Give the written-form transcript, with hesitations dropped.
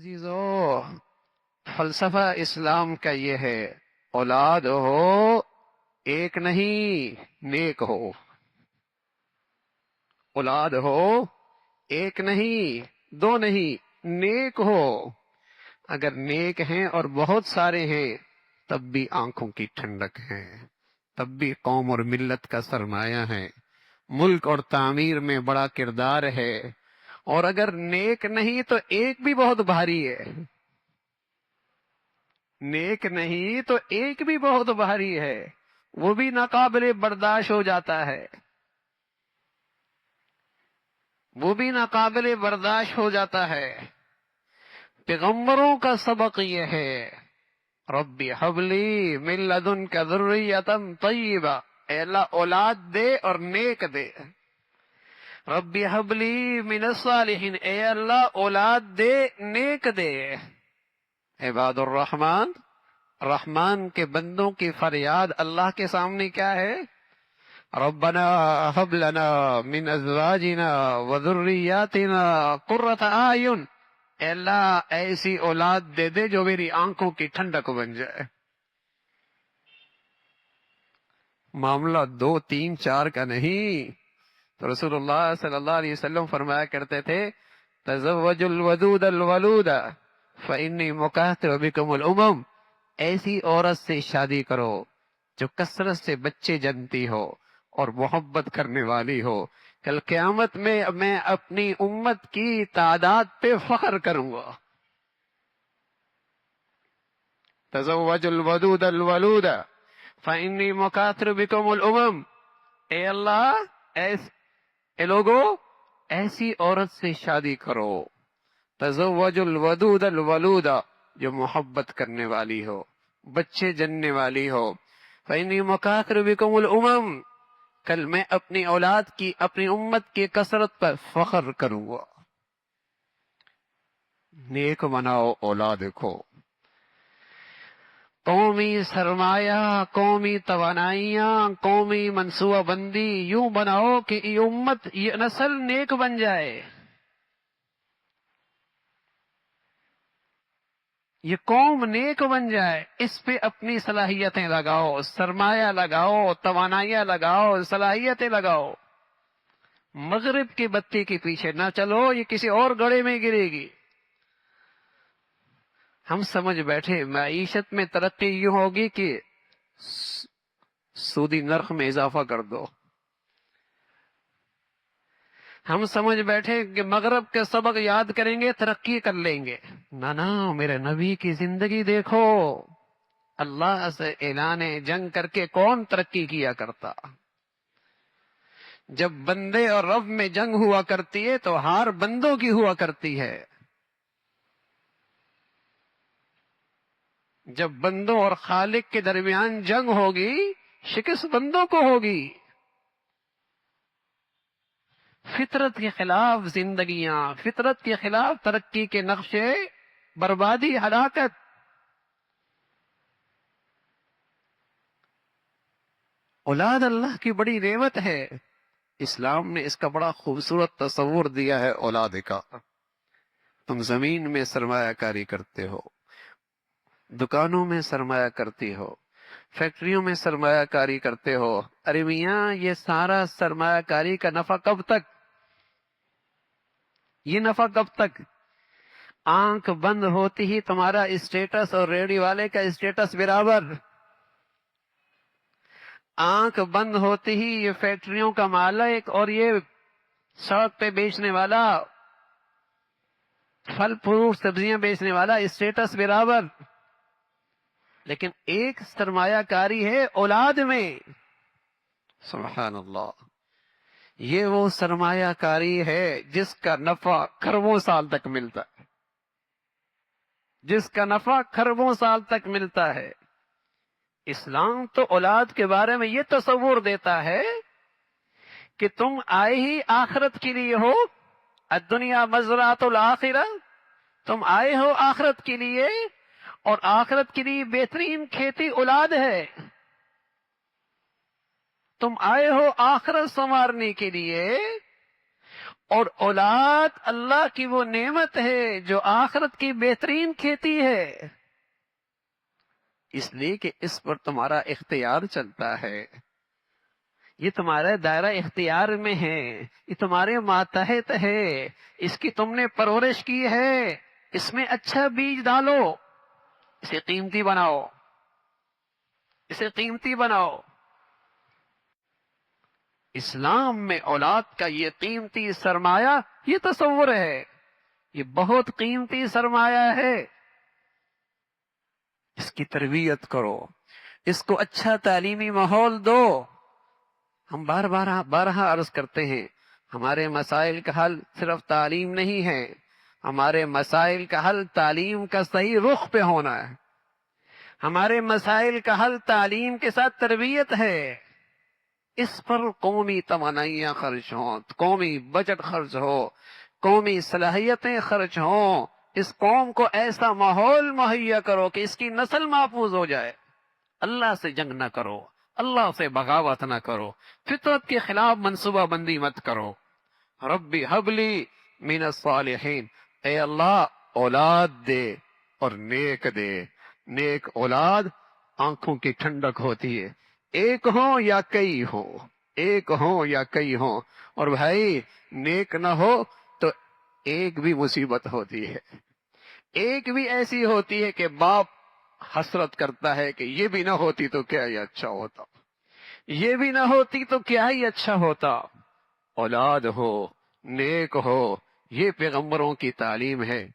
عزیزو، فلسفہ اسلام کا یہ ہے، اولاد ہو ایک نہیں نیک ہو۔ اولاد ہو ایک نہیں دو نہیں نیک ہو۔ اگر نیک ہیں اور بہت سارے ہیں تب بھی آنکھوں کی ٹھنڈک ہے، تب بھی قوم اور ملت کا سرمایہ ہے، ملک اور تعمیر میں بڑا کردار ہے۔ اور اگر نیک نہیں تو ایک بھی بہت بھاری ہے، نیک نہیں تو ایک بھی بہت بھاری ہے، وہ بھی ناقابل برداشت ہو جاتا ہے، وہ بھی ناقابل برداشت ہو جاتا ہے۔ پیغمبروں کا سبق یہ ہے، ربی حبلی من لدنک ذریۃ طیبہ، اے اللہ اولاد دے اور نیک دے۔ ربی حبلی من الصالحین، اے اللہ اولاد دے نیک دے۔ عباد الرحمن، رحمان کے بندوں کی فریاد اللہ کے سامنے کیا ہے؟ ربنا هب لنا من ازواجنا وذریاتنا قرۃ اعین، اے اللہ ایسی اولاد دے دے جو میری آنکھوں کی ٹھنڈک بن جائے۔ معاملہ دو تین چار کا نہیں، تو رسول اللہ صلی اللہ علیہ وسلم فرمایا کرتے تھے تزوجوا الودود الولود فإنی مکاثر بکم الامم، ایسی عورت سے شادی کرو جو کثرت سے بچے جنتی ہو اور محبت کرنے والی ہو، کل قیامت میں اپنی امت کی تعداد پہ فخر کروں گا۔ تزوج الودود الولود فإنی مکاثر بکم الامم، اے اللہ اے لوگو ایسی عورت سے شادی کرو، تزوج الودود الولود، جو محبت کرنے والی ہو، بچے جننے والی ہو۔ فإنی مکاثر بکم الامم، کل میں اپنی اولاد کی، اپنی امت کی کثرت پر فخر کروں گا۔ نیک بناؤ اولاد کو، قومی سرمایہ، قومی توانائیاں، قومی منصوبہ بندی یوں بناؤ کہ یہ امت، یہ نسل نیک بن جائے، یہ قوم نیک بن جائے۔ اس پہ اپنی صلاحیتیں لگاؤ، سرمایہ لگاؤ، توانائیاں لگاؤ، صلاحیتیں لگاؤ۔ مغرب کی بتی کے پیچھے نہ چلو، یہ کسی اور گڑھے میں گرے گی۔ ہم سمجھ بیٹھے معیشت میں ترقی یوں ہوگی کہ سودی نرخ میں اضافہ کر دو۔ ہم سمجھ بیٹھے کہ مغرب کے سبق یاد کریں گے ترقی کر لیں گے۔ نہ میرے نبی کی زندگی دیکھو، اللہ سے اعلان جنگ کر کے کون ترقی کیا کرتا؟ جب بندے اور رب میں جنگ ہوا کرتی ہے تو ہار بندوں کی ہوا کرتی ہے۔ جب بندوں اور خالق کے درمیان جنگ ہوگی، شکست بندوں کو ہوگی۔ فطرت کے خلاف زندگیاں، فطرت کے خلاف ترقی کے نقشے، بربادی، ہلاکت۔ اولاد اللہ کی بڑی نعمت ہے، اسلام نے اس کا بڑا خوبصورت تصور دیا ہے اولاد کا۔ تم زمین میں سرمایہ کاری کرتے ہو، دکانوں میں سرمایہ کرتی ہو، فیکٹریوں میں سرمایہ کاری کرتے ہو، ارے میاں یہ سارا سرمایہ کاری کا نفع کب تک؟ یہ نفع کب تک؟ آنکھ بند ہوتی ہی تمہارا اسٹیٹس اور ریڈیو والے کا اسٹیٹس برابر، آنکھ بند ہوتی ہی یہ فیکٹریوں کا مالک اور یہ سڑک پہ بیچنے والا، پھل فروٹ سبزیاں بیچنے والا اسٹیٹس برابر۔ لیکن ایک سرمایہ کاری ہے اولاد میں، سبحان اللہ، یہ وہ سرمایہ کاری ہے جس کا نفع کھربوں سال تک ملتا ہے، جس کا نفع کھربوں سال تک ملتا ہے۔ اسلام تو اولاد کے بارے میں یہ تصور دیتا ہے کہ تم آئے ہی آخرت کے لیے ہو، الدنیا مزرعۃ الآخرہ، تم آئے ہو آخرت کے لیے، اور آخرت کے لیے بہترین کھیتی اولاد ہے۔ تم آئے ہو آخرت سنوارنے کے لیے، اور اولاد اللہ کی وہ نعمت ہے جو آخرت کی بہترین کھیتی ہے، اس لیے کہ اس پر تمہارا اختیار چلتا ہے، یہ تمہارے دائرہ اختیار میں ہے، یہ تمہارے ماتحت ہے، اس کی تم نے پرورش کی ہے، اس میں اچھا بیج ڈالو، اسے قیمتی بناؤ، اسے قیمتی بناؤ۔ اسلام میں اولاد کا یہ قیمتی سرمایہ، یہ تصور ہے، یہ بہت قیمتی سرمایہ ہے، اس کی تربیت کرو، اس کو اچھا تعلیمی ماحول دو۔ ہم بارہا عرض کرتے ہیں، ہمارے مسائل کا حل صرف تعلیم نہیں ہے، ہمارے مسائل کا حل تعلیم کا صحیح رخ پہ ہونا ہے، ہمارے مسائل کا حل تعلیم کے ساتھ تربیت ہے، اس پر قومی توانائیاں خرچ ہوں، قومی بجٹ خرچ ہو، قومی صلاحیتیں خرچ ہوں، اس قوم کو ایسا ماحول مہیا کرو کہ اس کی نسل محفوظ ہو جائے۔ اللہ سے جنگ نہ کرو، اللہ سے بغاوت نہ کرو، فطرت کے خلاف منصوبہ بندی مت کرو۔ ربی حبلی من الصالحین، اے اللہ اولاد دے اور نیک دے۔ نیک اولاد آنکھوں کی ٹھنڈک ہوتی ہے، ایک ہوں یا کئی ہوں، ایک ہوں یا کئی ہوں، اور بھائی نیک نہ ہو تو ایک بھی مصیبت ہوتی ہے، ایک بھی ایسی ہوتی ہے کہ باپ حسرت کرتا ہے کہ یہ بھی نہ ہوتی تو کیا ہی اچھا ہوتا، یہ بھی نہ ہوتی تو کیا ہی اچھا ہوتا۔ اولاد ہو، نیک ہو، یہ پیغمبروں کی تعلیم ہے۔